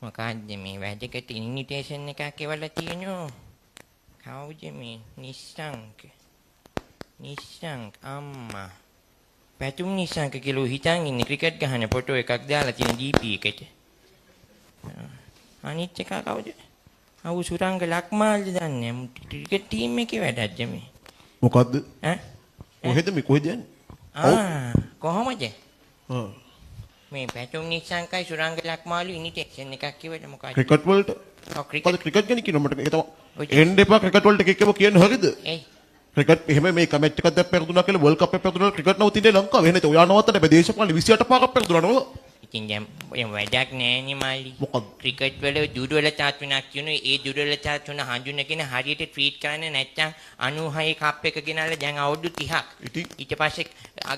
මොකක්ද මේ වැඩකට ඉන්විටේෂන් එකක් එවලා තියෙනවා. කවුද මේ? නිස්සංක අම්මා. පැතුම් නිස්සංක කියලා හිතන් ඉන්නේ ක්‍රිකට් ගහන ෆොටෝ එකක් දාලා තියෙන DP එකට. අනිත් එක කවුද? අවු සුරංග ලක්මාල්ද දන්නේ ක්‍රිකට් ටීම් එකේ වැඩක්ද මේ? මොකද්ද? ඈ? කොහෙද යන්නේ? කොහොමද? මේ පැතුම් නිස්සංකයි සුරංග ලක්මාලු ඉන්විටේෂන් එකක් කිව්වද මොකක්ද? ක්‍රිකට් වලට. ඔව් ක්‍රිකට් ක්‍රිකට් ගැන කියනවා මට ඒක තමයි. එන්න එපා ක්‍රිකට් වලට එකෙක්ම කියන්න හරිද? එයි ක්‍රිකට් එහෙම මේ කමැච් එකක් දැන් පෙරදුනා කියලා වර්ල්ඩ් කප් එක පෙරදුනා ක්‍රිකට් නවතින්නේ ලංකාවේ. එහෙනම් ඔයා නවත්තන්න බෑ දේශපාලන 28 පාරක් පෙරදුනා නෝ. ඉතින් දැන් වැඩක් නෑනේ මාලි. මොකද්ද? ක්‍රිකට් වල දුර්වලතා තුනක් තියෙනවා. ඒ දුර්වලතා තුන හඳුනගෙන හරියට ට්‍රීට් කරන්නේ නැත්නම් 96 කප් එක ගෙනල්ලා දැන් අවුරුදු 30ක්. ඊට පස්සේ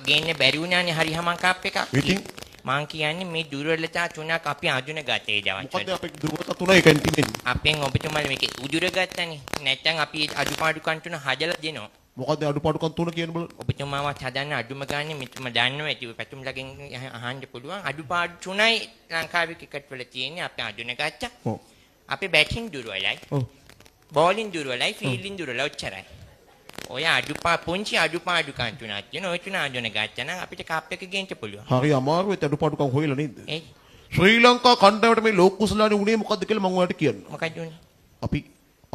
ගේන්න බැරි වුණානේ හරියම කප් එකක්. ඉතින් මං කියන්නේ මේ දුර්වලතා තුනක් අපි අඳුන ගත්තේ දවස් මොකද්ද අපේ දුර්වලතා තුන එකෙන් තියෙන්නේ? අපෙන් ඔබතුමාලා මේක උදුර ගත්තනේ. නැත්නම් අපි අඩුපාඩුකම් තුන හදලා දෙනවා. මොකද්ද අඩුපාඩුකම් තුන කියන්නේ බලන්න. ඔබතුමාවත් හදන්න අඩුම ගානේ මෙතුම දන්නවා ඇති පැතුම් ළඟින් අහන්න පුළුවන්. අඩුපාඩු තුනයි ලංකාවේ ක්‍රිකට් වල තියෙන්නේ. අපි අඳුන ගත්තා. ඔව්. අපේ බැටිං දුර්වලයි. ඔව්. බෝලින් දුර්වලයි, ෆීල්ඩින් දුර්වලයි ඔච්චරයි. ඔය පුංචි අඩුපාඩුකම් තුනක් තියෙනවා. ඔය තුන අඳුන ගත්තා නම් අපිට කප් එක ගේන්න පුළුවන්. හරි අමාරුයි අඩුපාඩුකම් හොයලා නේද? එයි ශ්‍රී ලංකා කණ්ඩායමට මේ ලෝක කුසලානේ උනේ මොකද්ද කියලා මම ඔයාලට කියන්න. මොකද උනේ? අපි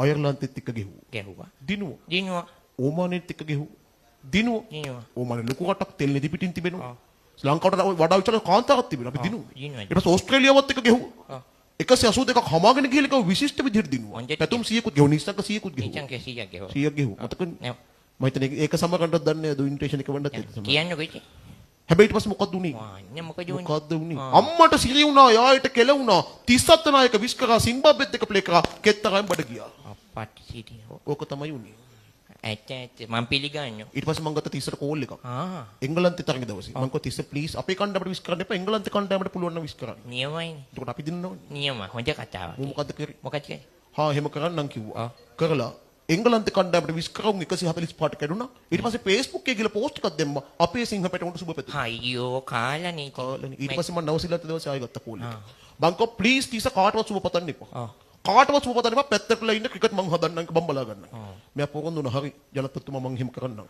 අයර්ලන්තෙත් එක්ක ගැහුවා. දිනුවා. දිනුවා. ඕමානෙත් එක්ක දිනුවා. දිනුවා. ඕමානේ ලොකු රටක් තෙල් නිදි පිටින් තිබෙනවා. ශ්‍රී ලංකාවට වඩා විතර කාන්තාවක් තිබෙනවා. අපි දිනුවා. ඊට පස්සේ ඕස්ට්‍රේලියාවත් එක්ක ගැහුවා. 182ක් හමාගෙන ගිහලා විශිෂ්ට විදිහට දිනුවා. පැතුම් 100කුත් ගැහුවා. නිස්සංක 100කුත් ගැහුවා. නිස්සංක 100ක් ගැහුවා. 100ක් ගැහුවා. මතකනේ? මම හිතන්නේ ඒක සමගන්නත් දන්නේ නැහැ ඉන්විටේෂන් එක වන්නත් ඒක තමයි. කියන්නකෝ ඉතින්. හැබැයි ඊට පස්සේ මොකද්ද උනේ? වාන්නේ මොකද උනේ? මොකද්ද උනේ? අම්මට සිරි වුණා, යායට කෙල වුණා. 37 නායක විස් කරා සිම්බාබ්වෙත් එක්ක ප්ලේ කරා. කෙත්තරම් බඩ ගියා. අප්පටි සිටි. ඕක තමයි උනේ. ඇත්ත මම පිළිගන්නවා. ඊට පස්සේ මම ගත්ත 30ට කෝල් එකක්. ආ. එංගලන්තේ තරඟ දවසේ. මම කිව්වා 30 ප්ලීස් අපේ කණ්ඩායමට විස් කරන්න එපා. එංගලන්තේ කණ්ඩායමට පුළුවන් නම් විස් කරන්න. නියමයිනේ. එතකොට අපි දිනනවනේ. නියම හොඳ කතාවක්. මොකද්ද කරේ? මොකක්ද කියන්නේ? හා එහෙම කරන්නම් කිව්වා. කරලා එංගලන්තේ කණ්ඩායමට විස් කරවුන් 145ට කැඩුනා. ඊට පස්සේ Facebook එකේ ගිහලා පෝස්ට් එකක් දැම්මා. අපේ සිංහ පැටවුන්ට සුබ පැතුම්. අයියෝ කාලානේ. ඊට පස්සේ මම නවසීලන්ත දවසේ ආයෙ ගත්ත කෝල් එක. මං කිව්වා ප්ලීස් 30 කාටවත් සුබ පතන්න එපා. කාටවත් සුබ පතන්න එපා. පැත්තටලා ඉන්න ක්‍රිකට් මං හදන්නම් බම්බලා ගන්න. මෙයා පොරොන්දු වුණා. හරි ජනතත්තුමා මං එහෙම කරන්නම්.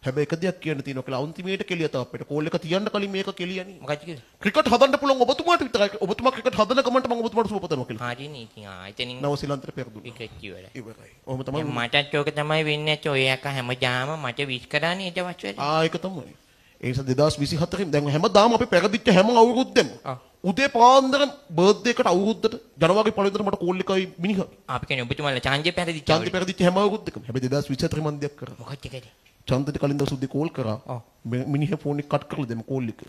හැබැයි එක දෙයක් කියන්න තියෙනවා කියලා අන්තිමේට කෙලියට අපිට කෝල් එක තියන්න කලින් මේක කෙලියනේ. මොකක්ද කියන්නේ? ක්‍රිකට් හදන්න පුළුවන් ඔබතුමාට විතරයි. ඔබතුමා ක්‍රිකට් හදන ගමන්ට මම ඔබතුමාට සුබ පතනවා කියලා. හරිනේ ඉතින් එතනින් නවසීලන්තට පෙරදුනා. ක්‍රිකට් ඉවරයි. ඉවරයි. ඔහොම තමයි. මටත් ඕක තමයි වෙන්නේ නැත්තේ. ඔය එක හැමදාම මට විශ් කරානේ ඒ දවස් වල. ඒක තමයි. ඒ නිසා 2024 දැන් හැමදාම අපි පෙරදිච්ච හැම අවුරුද්දෙම උදේ පාන්දර බර්ත්ඩේ එකට අවුරුද්දට ජනවාරි පළවෙනිදට මට කෝල් එකයි මිනිහා. අපි කියන්නේ ඔබතුමාලා ඡාන්දේ පැරදිච්ච. ඡාන්දේ පැරදිච්ච හැම අවුරුද්දකම. හැබැයි 2024 මන් දෙයක් කරා. මොකක්ද කියන්නේ? ඡාන්දේ කලින් දවස් උදේ කෝල් කරා. මිනිහා ෆෝන් එක කට් කරලා දෙමු කෝල් එක.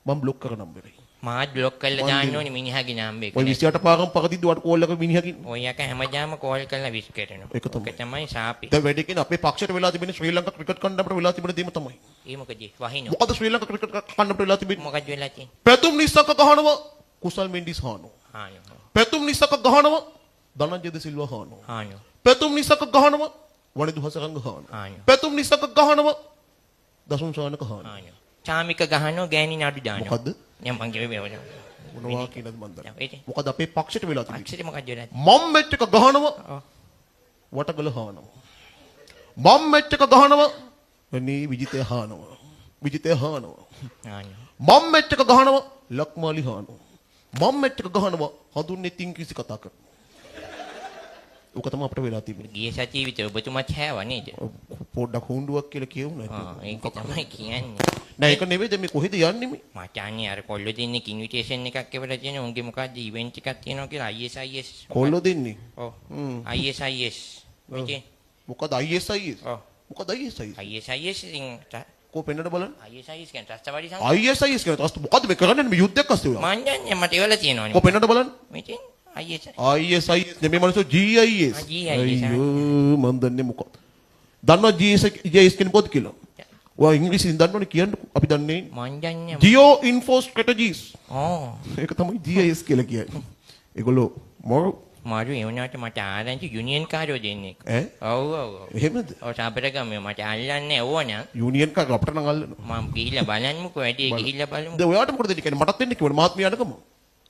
මම බ්ලොක් කර නම්බරේ. මාත් බ්ලොක් කරලා දාන්න ඕනේ මිනිහාගේ නම්බරේ. ඔය 28 පාරම් පරදිද්දි වට කෝල් එක මිනිහාගේ. ඔය එක හැමදාම කෝල් කරලා විශ් කරනවා. ඒක තමයි ශාපේ. දැන් වැඩි කියන අපේ පක්ෂයට වෙලා තිබෙන ශ්‍රී ලංකා ක්‍රිකට් කණ්ඩායමට වෙලා තිබෙන දේම තමයි. ඒ මොකද වහිනෝ. මොකද ශ්‍රී ලංකා ක්‍රිකට් කණ්ඩායමට වෙලා තිබෙන්නේ? මොකද වෙලා තියෙන්නේ? පැතුම් නිස්සක ගහනවා කුසල් මෙන්ඩිස් හානෝ. හානෝ. පැතුම් නිස්සක ගහනවා ධනංජය ද සිල්වා හානෝ. හානෝ. පැතුම් නිස්සක ගහනවා වනිදු හසරංග හානෝ. හානෝ. පැතුම් නිස්සක ගහනවා දසුන් සානක හානෝ. හානෝ. චාමික ගහනවා ගෑණි නඩු දානවා. මොකද්ද? මම කියන්නේ මොනවා කියනද මන් දන්නේ. මොකද අපේ පක්ෂයට වෙලා තිබෙන්නේ. පක්ෂෙට මොකද වෙලා මම් මැච් එක ගහනවා වටගල හානවා. මම් මැච් එක ගහනවා එනී විජිතය හානවා. විජිතය හානවා. හානෝ. මම් මැච් එක ගහනවා ලක්මාලි හානවා. මම් මැච් එක ගහනවා හඳුන්නේ ඉංග්‍රීසි කතා කරනවා. ඔක තමයි අපිට වෙලා තිබෙන්නේ. ගිය සතියේ විතර ඔබතුමාත් හැව නේද? පොඩ්ඩක් හුඬුවක් කියලා කියවුණා. ඒක තමයි කියන්නේ. නෑ ඒක නෙවෙයි දැන් මේ කොහෙද යන්නේ මේ? මට අන්නේ අර කොල්ලෝ දෙන්නේ ඉන්විටේෂන් එකක් එවලා තියෙන උන්ගේ මොකද්ද ඉවෙන්ට් එකක් තියෙනවා කියලා ISIS. කොල්ලෝ දෙන්නේ? ඔව්. ISIS. මොකද ISIS? ඔව්. මොකද ISIS? ISIS ඉතින් කො පෙන්නන්න බලන්න. ISIS කියන්නේ ත්‍රස්තවාදී සංස්ථාව. ISIS කියන්නේ ත්‍රස්ත මොකද්ද මේ කරන්නේ මේ යුද්ධයක් අස්සේ උනා? මං දන්නේ මට එවලා තියෙනවනේ. කො පෙන්නන්න බලන්න. මෙතෙන් ISIS නෙමෙයි මනසෝ GIS. අයියෝ මන් දන්නේ මොකක්ද? දන්නවා GIS කියන්නේ මොකක්ද කියලා? ඔයා ඉංග්‍රීසියෙන් දන්නවනේ කියන්න අපි දන්නේ. මං දන්නේ. Geo Info Strategies. ඒක තමයි GIS කියලා කියන්නේ. ඒගොල්ලෝ මාරු ඒ වුණාට මට ආරංචි යුනියන් කාර්යෝ දෙන්නේ. ඔව් ඔව්. එහෙමද? ඔව් සාපරගම මට අල්ලන්නේ ඕන. යුනියන් කාර්ය අපිට නම් අල්ලනවා. මම ගිහිල්ලා බලන්නමුකෝ වැඩි ගිහිල්ලා බලමු. දැන් ඔයාට මොකද දෙන්නේ කියන්නේ මටත් දෙන්න කිව්වනේ මහත්මියාටකම.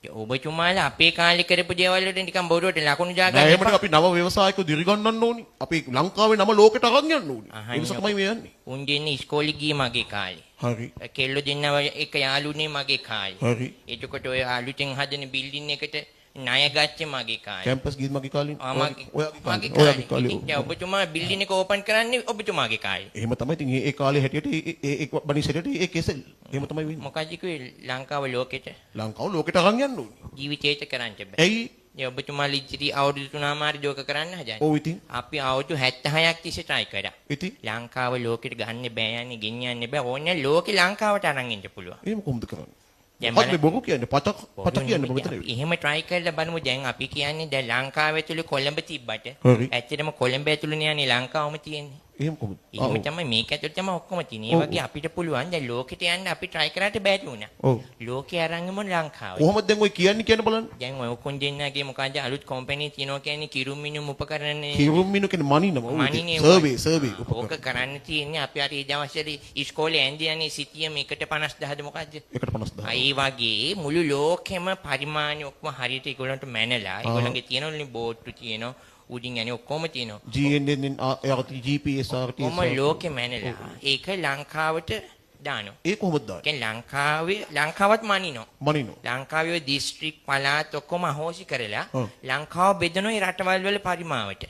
ඔබතුමාලා අපේ කාලේ කරපු දේවල් වලට නිකන් බොරුවට ලකුණු නෑ දාගන්න එහෙමනේ අපි නව ව්‍යවසායකයෝ දිරිගන්නන්න ඕනි. අපි ලංකාවේ නම ලෝකෙට අරන් යන්න ඕනි. ඒ නිසා තමයි මේ යන්නේ. උන් දෙන්නේ ඉස්කෝලේ ගියේ මගේ කාලේ. හරි. කෙල්ලෝ දෙන්නව එක යාළුනේ මගේ කාලේ. හරි. එතකොට ඔය අලුතෙන් හදන බිල්ඩින් එකට ණය ගත්තේ මගේ කාලේ. කැම්පස් ගිහින් මගේ කාලේ. මගේ ඔයාගේ කාලේ. ඉතින් දැන් ඔබතුමා බිල්ඩින් එක ඕපන් කරන්නේ ඔබතුමාගේ කාලේ. එහෙම තමයි ඉතින් ඒ කාලේ හැටියට ඒ බනිසෙට ඒ කෙසෙල්. එහෙම තමයි වෙන්නේ. මොකද කිව්වේ ලංකාව ලෝකෙට ලංකාව ලෝකෙට අරන් යන්න ඕනි. ජීවිතේට කරන්න බෑ. ඇයි? ඒ ඔබතුමාලා ඉතිරි අවුරුදු 3මාරි ජෝක කරන්න හදන්නේ. ඔව් ඉතින්. අපි අවුරුදු 76ක් තිස්සේ try කරා. ඉතින් ලංකාව ලෝකෙට ගන්න බෑ යන්නේ ගෙනියන්න බෑ. ඕනේ ලෝකේ ලංකාවට අරන් ඉන්න පුළුවන්. එහෙම කොහොමද කරන්නේ? දැන් මොකක්ද මේ බොරු කියන්නේ? පච කියන්නේ මොකද? එහෙම try කරලා බලමු. දැන් අපි කියන්නේ දැන් ලංකාව ඇතුලේ කොළඹ තිබ්බට හරි. ඇත්තටම කොළඹ ඇතුලේ යන්නේ ලංකාවම තියෙන්නේ. එහෙම කොහොමද? එහෙම තමයි මේක ඇතුලේ තමයි ඔක්කොම තියෙන්නේ. ඒ වගේ අපිට පුළුවන් දැන් ලෝකෙට යන්න අපි try කරාට බැරි වුණා. ඔව්. ලෝකේ අරන් ඉමු ලංකාවට. කොහොමද දැන් ඔය කියන්නේ කියන බලන්න. දැන් ඔය ඔක්කොන් දෙන්නගේ මොකද අලුත් කම්පැනි තියෙනවා කියන්නේ කිරුම් මිනුම් උපකරණ කිරුම් මිනු කියන්නේ මනිනම. මනිනේ සර්වේ. ඕක කරන්න තියෙන්නේ අපි අර ඒ දවස්වල ඉස්කෝලේ ඇන්දියන්නේ සිටියම 1.50ද මොකද්ද? 1.50. ඒ වගේ මුළු ලෝකෙම පරිමාණය ඔක්කොම හරියට ඒගොල්ලන්ට මැනලා ඒගොල්ලන්ගේ තියෙනවලුනේ බෝට්ටු තියෙනවා උඩින් යන්නේ ඔක්කොම තියෙනවා. GNN RT GPS RT කොහොම ලෝකෙ මැනලා ඒක ලංකාවට දානවා. ඒ කොහොමද දාන්නේ? කියන්නේ ලංකාවත් මනිනවා. මනිනෝ. ලංකාවේ දිස්ත්‍රික් පළාත් ඔක්කොම අහෝසි කරලා ලංකාව බෙදනවා ඒ රටවල් වල පරිමාවට.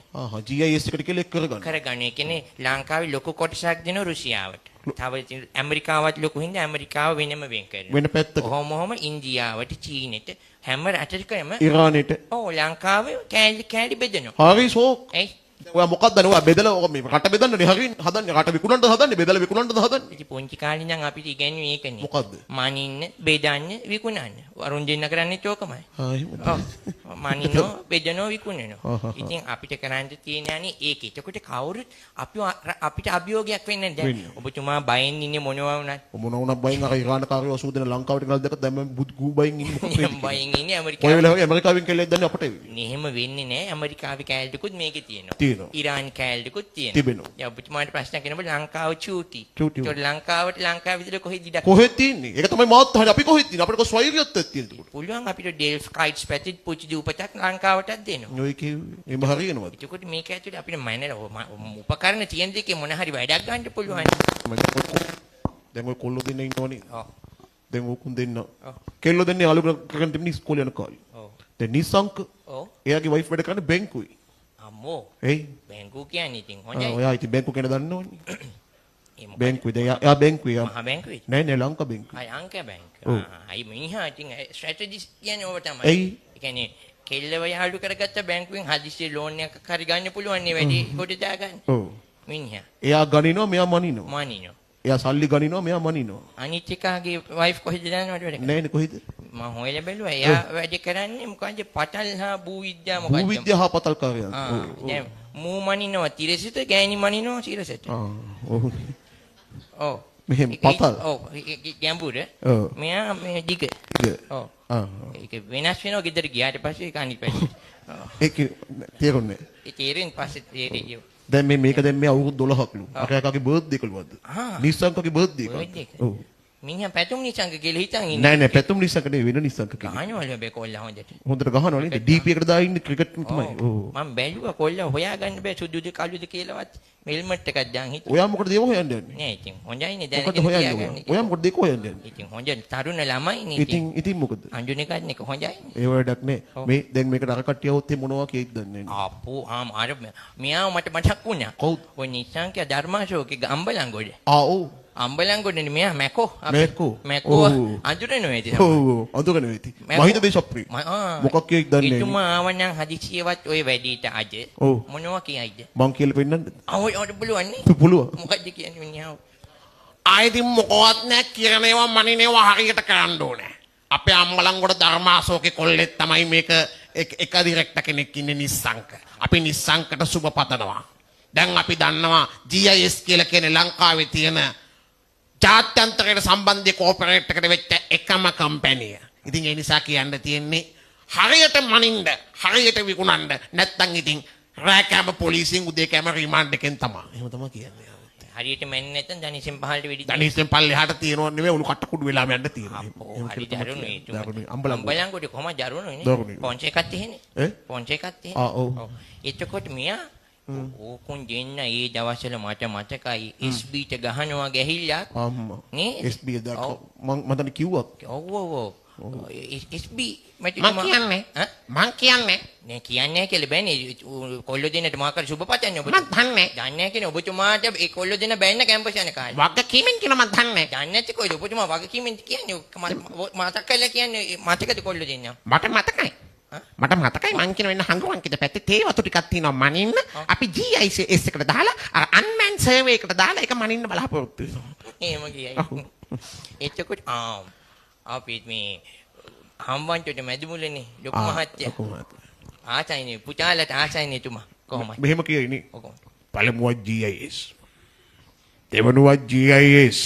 GIS එකට කියලා එක් කරගන්න. කරගන්න. ඒ කියන්නේ ලංකාවේ ලොකු කොටසක් දෙනවා රුසියාවට. තව ඇමරිකාවත් ලොකු හින්දා ඇමරිකාව වෙනම වෙන් කරනවා. වෙන පැත්තක. කොහොම ඉන්දියාවට චීනෙට හැම රටකම ඉරානෙට. ඔව් ලංකාවේ කෑලි බෙදනවා. හරි සෝ. එයි ඔයා මොකක්ද ඔයා බෙදලා ඔක මේ රට බෙදන්නනේ හරින් හදන්නේ රට විකුණන්නද හදන්නේ බෙදලා විකුණන්නද හදන්නේ ඉතින් පොන්චි කාලේ ඉඳන් අපිට ඉගෙනුවේ ඒකනේ. මොකද්ද? මනින්න, බෙදන්න, විකුණන්න. වරුන් දෙන්න කරන්නේ ඕකමයි. එහෙමද? ඔව්. මනිනෝ, බෙදනෝ, විකුණනෝ. ඉතින් අපිට කරන්න තියෙන්නේ ඒක. එතකොට කවුරුත් අපිට අභියෝගයක් වෙන්නේ නැහැ. දැන් ඔබතුමා බයෙන් ඉන්නේ මොනවා වුණත්. මොනවා බයෙන් අර ඉරාන කාර්යව සූදෙන ලංකාවට ගල් දැක්ක දැන් මම බුදු බයෙන් ඉන්නේ මොකක්ද? බයෙන් ඉන්නේ ඔය ඇමරිකාවේ. වෙලාවේ ඇමරිකාවෙන් කෙල්ලෙක් දැන් අපට එහෙම වෙන්නේ නැහැ. ඇමරිකාවේ කෑල්ලකුත් මේකේ තියෙනවා. තියෙනවා. ඉරාන් කෑල්ලකුත් තියෙනවා. තිබෙනවා. දැන් ඔබතුමාට ප්‍රශ්න කරනකොට ලංකාව චූටි. චූටි. ඒතකොට ලංකාව විතර කොහෙද ඉඩක්? කොහෙද තින්නේ? ඒක තමයි මාත් අහන්නේ. අපි කොහෙද තින්නේ? අපිට කො ස්වෛරියත්වයක් තියෙන්නේ. පුළුවන් අපිට ඩෙල්ෆ් කයිට්ස් පැතිත් පුංචි දූපතක් ලංකාවටත් දෙනවා. ඔය කිව්වේ එම හරියනවද? එතකොට මේක ඇතුලේ අපිට මැනලා උපකරණ තියෙන දෙකේ මොන හරි වැඩක් ගන්න පුළුවන්. දැන් ඔය කොල්ලෝ දෙන්න ඉන්නවනේ. ඔව්. දැන් ඕකුන් දෙන්න. කෙල්ලෝ දෙන්නේ යාළුවෝ කරන් තිබුණේ ඉස්කෝලේ යන කාලේ. ඔව්. දැන් නිසංක ඔව්. එයාගේ වයිෆ් වැඩ කරන්නේ බැංකුවේ. අම්මෝ. එයි. බැංකුව කියන්නේ ඉතින් හොඳයි. ඔයා ඉතින් බැංකුව ගැන දන්නවනේ. ඒ මොකද? බැංකුවේ දැන් එයා බැංකුවේ. මහා බැංකුවේ. නෑ ලංකා බැංකුවේ. අය අංක බැංක. ඔව්. අයි මිනිහා ඉතින් ස්ට්‍රැටජිස් කියන්නේ ඕව තමයි. එයි. ඒ කියන්නේ කෙල්ලව යාළු කරගත්ත බැංකුවෙන් හදිස්සියේ ලෝන් එකක් හරි ගන්න පුළුවන් නේ වැඩි කොට දාගන්න. ඔව්. මිනිහා. එයා ගනිනවා මෙයා මනිනවා. මනිනෝ. එයා සල්ලි ගනිනවා මෙයා මනිනවා. අනිත් එකාගේ වයිෆ් කොහෙද දන්නවද වැඩ කරන්නේ? නෑනේ කොහෙද? මම හොයලා බැලුවා. එයා වැඩ කරන්නේ මොකද පටල් හා භූවිද්‍යා මොකක්ද? භූවිද්‍යා හා පතල් කාර්යයන්. දැන් මූ මනිනවා තිරසිත ගෑණි මනිනවා සිරසට. ඔව්. ඔව්. මෙහෙම පතල්. ඔව්. ගැඹුර. ඔව්. මෙයා මේ දිග. ඔව්. ඒක වෙනස් වෙනවා ගෙදර ගියාට පස්සේ ඒක අනිත් පැත්තට. ඒක තේරුන්නේ. ඒ තේරෙන් පස්සේ තේරෙයි. දැන් මේක දැන් මේ අවුරුදු 12ක්ලු. අරයාගේ බර්ත්ඩේ එකලුවද? නිස්සංකගේ බර්ත්ඩේ එක. ඔව්. මිනිහා පැතුම් නිසංග කියලා හිතන් ඉන්නේ. නෑ නෑ පැතුම් නිසංක නෙවෙයි වෙන නිසංක කියලා. ගහනවලු බෑ කොල්ලා හොඳට. හොඳට ගහනවා නේද? DP එකට දාලා ඉන්නේ ක්‍රිකට් තමයි. ඔව්. මම බැලුවා කොල්ලා හොයාගන්න බෑ සුදුද කළුද කියලාවත් මෙල්මට් එකක් දාන් හිටියා. ඔයා මොකටද ඒව හොයන්න යන්නේ? නෑ ඉතින් හොඳයිනේ මොකටද දැනගෙන හොයන්නේ? තියාගන්න. ඔයා මොකටද ඒක හොයන්න යන්නේ? ඉතින් හොඳ තරුණ ළමයිනේ ඉතින්. ඉතින් මොකද? අඳුනේ ගන්න එක හොඳයිනේ. ඒ වැඩක් නෑ. මේ දැන් මේකට අර කට්ටිය આવොත් මොනවා කියයිද දන්නේ නෑ. අපෝ අර මෙයා මට මතක් වුණා. කවුද? ඔය නිසංක ධර්මාශෝකේ අම්බලන්ගොඩ. ඔව්. අම්බලන්ගොඩනේ මෙයා මැකෝ. මැකෝ. අඳුරේ නෝයිද? ඔව් අඳුරේ නෝයිති. මහින්ද දේශප්‍රිය. මොකක් කියයිද දන්නේ නෑ. ඉතුමා ආවනම් හදිසියවත් ඔය වැඩිට අද මොනවා කියයිද? මං කියලා පෙන්නන්නද? ඔය පුළුවන් නේ. පුළුවන්. මොකද්ද කියන්නේ මිනිහා? ආයිතින් මොකවත් නැහැ කියන ඒවා මනිනේවා හරියට කරන්න ඕනේ. අපේ අම්මලන්ගොඩ ධර්මාශෝකේ කොල්ලෙක් තමයි මේක එක ඩිරෙක්ටර් කෙනෙක් ඉන්නේ නිස්සංක. අපි නිස්සංකට සුබ පතනවා. දැන් අපි දන්නවා GIS කියලා කියන්නේ ලංකාවේ තියෙන ජාත්‍යන්තරයට සම්බන්ධ කෝපරේට් එකට වෙච්ච එකම කම්පැනිය. ඉතින් ඒ නිසා කියන්න තියෙන්නේ හරියට මනින්න, හරියට විකුණන්න. නැත්නම් ඉතින් රෑ කැම පොලිසියෙන් උදේ කැම රිමාන්ඩ් එකෙන් තමයි. එහෙම තමයි කියන්නේ. හරියට මැන්නේ නැත්නම් ධනිසෙන් පහළට වෙඩි ධනිසෙන් පල්ලෙහාට තියෙනව නෙවෙයි ඔලු කට කුඩු වෙලාම යන්න තියෙනවා. හරි දරුණුයි. දරුණුයි. අම්බලන්ගොඩ කොහම දරුණුයි දරුණුයි. නේ. පොන්ච් එකක් තියෙන්නේ. පොන්ච් එකක් තියෙන්නේ. ඔව්. එතකොට මියා ඕකුන් දෙන්න ඒ දවස්වල මට මතකයි SB-ට ගහනවා ගැහිල්ලක් අම්මා. නේ? SB දාක මම මතන කිව්වා. ඔව් ඔව් ඔව්. SB මට මං කියන්නේ නෑ කියන්නේ කියලා බෑනේ කොල්ලෝ දෙන්නට මාකර සුබ පතන්නේ ඔබ මං දන්නේ දන්නේ නැහැ කියන්නේ ඔබතුමාට ඒ කොල්ලෝ දෙන්න බෑන්න කැම්පස් යන කාලේ වගකීමෙන් කියන මං දන්නේ දන්නේ නැති කොයිද ඔබතුමා වගකීමෙන් කියන්නේ මතක කරලා කියන්නේ මතකද කොල්ලෝ දෙන්න මට මතකයි මං කියන වෙන හංගුවන්කිට පැත්තේ තේ වතු ටිකක් තියෙනවා මනින්න අපි GIS එකට දාලා අර අන්මෑන් සර්වේ එකට දාලා ඒක මනින්න බලාපොරොත්තු වෙනවා එහෙම කියයි එතකොට අපි මේ හම්බන්ටට මැදිමුලනේ ලොකු මහත්තයා ආසයිනේ පුතාලට ආසයිනේ තුමා කොහොමද මෙහෙම කියයිනේ. ඔකෝ පළමුවත් GIS. දෙවනුවත් GIS.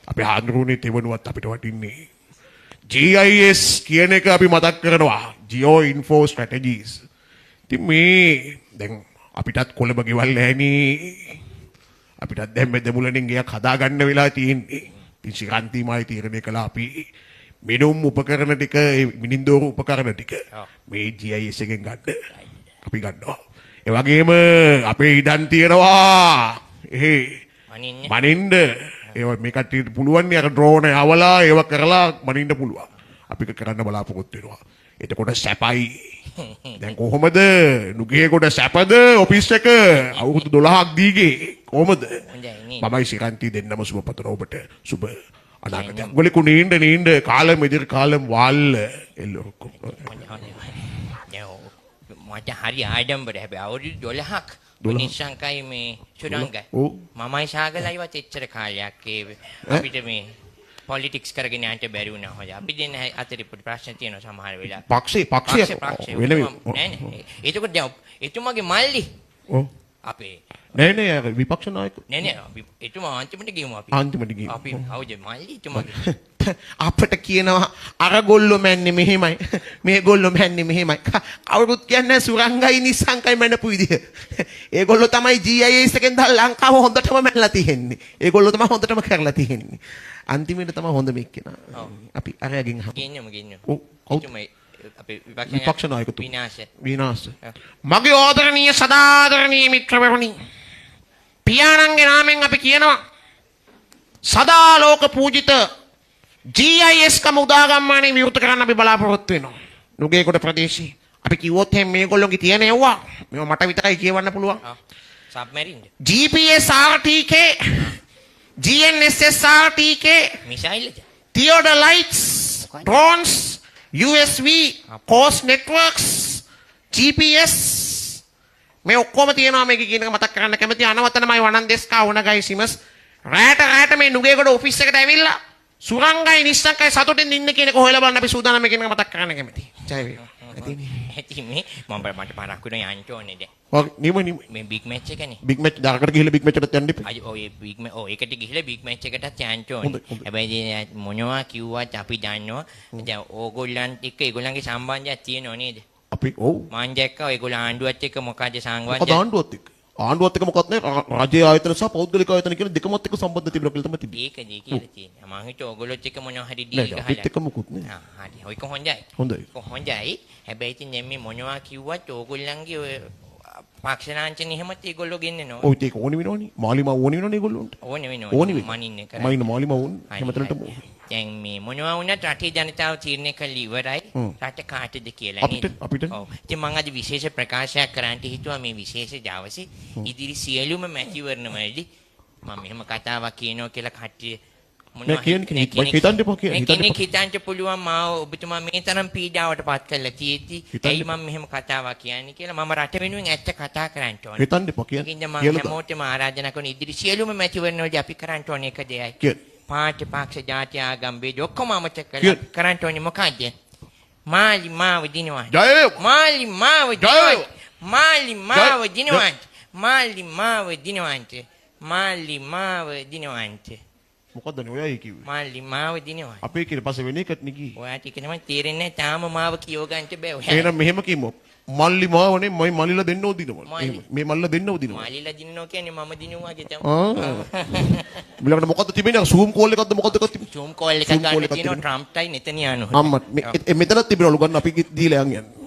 අපි හඳුරුනේ දෙවනුවත් අපිට වටින්නේ. GIS කියන එක අපි මතක් කරනවා. Geo Info Strategies. ඉතින් මේ දැන් අපිටත් කොළඹ ගෙවල් නැහැනේ. අපිටත් දැන් මේ දෙමුලෙන් ගයක් හදා ගන්න වෙලා තියෙන්නේ. ඉතින් ශිරන්තිමයි තීරණය කළා අපි මිනුම් උපකරණ ටික මිනින්දෝරු උපකරණ ටික මේ GIS එකෙන් ගන්න අපි ගන්නවා. ඒ වගේම අපේ ඉඩම් තියනවා. මනින්න ඒව මේ කට්ටියට පුළුවන් නේ අර ඩ්‍රෝන් යවලා ඒව කරලා මනින්න පුළුවන්. අපි කරන්න බලාපොරොත්තු වෙනවා. එතකොට සැපයි. දැන් කොහොමද නුගේගොඩ සැපද ඔෆිස් එක අවුරුදු 12ක් දීගේ කොහොමද? මමයි ශිරන්ති දෙන්නම සුබ පතන ඔබට සුබ අනාගතයක්. ඔයගොල්ලෝ නීන්න කාලෙම ඉදිරි කාලෙම වාල්ල එල්ලොක්කො. මට හරි ආඩම්බරයි හැබැයි අවුරුදු 12ක් නිශ්ශංකයි මේ සුරංගයි. මමයි ශාගලයිවත් එච්චර කාලයක් අපිට මේ පොලිටික්ස් කරගෙන යන්න බැරි වුණා හොය. අපි දෙන්න අතරේ පොඩි ප්‍රශ්න තියෙනවා සමහර වෙලාවට. පක්ෂය වෙන නෑ. එතකොට දැන් එතුමාගේ මල්ලි අපේ නෑ විපක්ෂ නායක නෑ එතුමා අන්තිමට ගියමු අපි. අන්තිමට ගියමු. අපි හවුද මල්ලි එතුමාගේ අපට කියනවා අර ගොල්ලෝ මැන්නේ මෙහෙමයි මේ ගොල්ලෝ මැන්නේ මෙහෙමයි කවුරුත් කියන්නේ සුරංගයි නිස්සංකයි මැනපු විදිය ඒගොල්ලෝ තමයි GIS එකෙන් දාලා ලංකාව හොඳටම මැනලා තියෙන්නේ ඒගොල්ලෝ තමයි හොඳටම කරලා තියෙන්නේ අන්තිමේට තමයි හොඳ මේක කෙනා අපි අරගෙන හම් ගෙන්නමු ඔව් අපේ විපක්ෂ නායකතු විනාශ මගේ ආදරණීය සදාදරණීය මිත්‍රවරුනි පියාණන්ගේ නාමයෙන් අපි කියනවා සදා ලෝක පූජිත GIS කම උදාගම්මානේ විවෘත කරන්න අපි බලාපොරොත්තු වෙනවා. නුගේගොඩ ප්‍රදේශයේ අපි කිව්වොත් මේගොල්ලෝගේ තියෙන ඒවා මේව මට විතරයි කියවන්න පුළුවන්. Submarine GPS RTK GNSS RTK missile theodolites drones USV coast networks GPS මේ ඔක්කොම තියෙනවා මේක කියන එක මතක් කරන්න කැමති අනවතනමයි වනන්දෙස්කා වුණගයි සිමස් රැට මේ නුගේගොඩ ඔෆිස් එකට ඇවිල්ලා සුරංගයි නිස්සංකයි සතුටින් ඉන්න කියන එක හොයලා බලන්න අපි සූදානම් කියන එක මතක් කරන්න කැමති. ජය වේවා. ඇති මේ මම මට පාරක් වෙන යන්න ඕනේ දැන්. ඔව් නිම මේ බිග් මැච් එකනේ. බිග් මැච් දාකට ගිහලා බිග් මැච් එකට යන්න ඉපේ. අය ඔය බිග් මැච් ඒකට ගිහලා බිග් මැච් එකටත් යන්න ඕනේ. හැබැයි මොනවා කිව්වත් අපි දන්නවා දැන් ඕගොල්ලන්ට එක්ක ඒගොල්ලන්ගේ සම්බන්ධයක් තියෙනව නේද? අපි ඔව් මං දැක්කා ඒගොල්ලෝ ආණ්ඩුවත් එක්ක මොකද සංවාදයක්? මොකද ආණ්ඩුවත් එක්ක? ආණ්ඩුවත් එක්ක මොකක්ද නැහැ රාජ්‍ය ආයතන සහ පෞද්ගලික ආයතන කියන දෙකමත් එක්ක සම්බන්ධ තිබුණා කියලා තමයි තිබෙන්නේ. ඒකදී කියලා තියෙනවා. මං හිතුවා ඕගොල්ලෝත් එක්ක මොනවා හරි ඩීල් ගහලා. අපිත් එක්ක මොකුත් නෑ. හරි. ඔයක හොඳයි. හොඳයි. හොඳයි. හැබැයි ඉතින් දැන් මේ මොනවා කිව්වත් ඕගොල්ලන්ගේ ඔය පාක්ෂලාංචන එහෙමත් ඒගොල්ලෝ ගෙන්නනවා. ඔය ඒක ඕනි වෙනවනේ. මාලිමා ඕනි වෙනවනේ ඒගොල්ලොන්ට. ඕනි වෙනවා. ඕනි වෙනවා. මනින්න කරා. මනින්න මාලිමා ඕනි. හැමතැනට දැන් මේ මොනවා වුණත් රටේ ජනතාව තීරණය කළා ඉවරයි. රට කාටද කියලා නේද? අපිට. ඔව්. ඉතින් මම අද විශේෂ ප්‍රකාශයක් කරන්න හිතුවා මේ විශේෂ දවසේ ඉදිරි සියලුම මැතිවරණ වලදී මම මෙහෙම කතාවක් කියනවා කියලා කට්ටිය මොනවා කියන්නේ හිතන්න එපා කියන්නේ හිතන්න පුළුවන් මාව ඔබතුමා මේ තරම් පීඩාවට පත් කරලා තියෙද්දි ඇයි මම මෙහෙම කතාවක් කියන්නේ කියලා මම රට වෙනුවෙන් ඇත්ත කතා කරන්න ඕනේ. හිතන්න එපා කියන්නේ. මම හැමෝටම ආරාධනා කරන ඉදිරි සියලුම මැතිවරණ වලදී අපි කරන්න ඕනේ එක දෙයයි. පාර්ටි පක්ෂ ජාති ආගම් බෙද ඔක්කොම අමතක කරලා කරන්න ඕනේ මොකද්ද? මාලි මාව දිනවන්න. ජය මාලි මාව දිනවන්න. මාලි මාව දිනවන්න. මාලි මාව දිනවන්න. මාලි මාව දිනවන්න. මොකද්ද නේ ඔයයි කිව්වේ? මාලි මාව දිනවන්න. අපේ කියන පස්සේ වෙන එකත් නේ කිව්වේ. ඔයාට ඒක නම් තේරෙන්නේ නැහැ තාම මාව කියව ගන්නට බෑ. එහෙනම් මෙහෙම කිව්වොත් මල්ලි මාවනේ මයි මල්ලිලා දෙන්නව දිනවල. මල්ලි. එහෙම. මේ මල්ලිලා දෙන්නව දිනවල. මාලිලා දිනනවා කියන්නේ මම දිනුවා වගේ තමයි. මිලකට මොකද්ද තිබෙන්නේ? සූම් කෝල් එකක්ද මොකද්ද එකක් තිබෙන්නේ? Zoom call එක Zoom call ගන්න එකක් තියෙනවා තිබෙනවා. ට්‍රම්ප්ටයි නෙතනියානු. අම්මා මෙතනත් තිබෙනවලු ගන්න අපි දීලා යන් යන්නේ.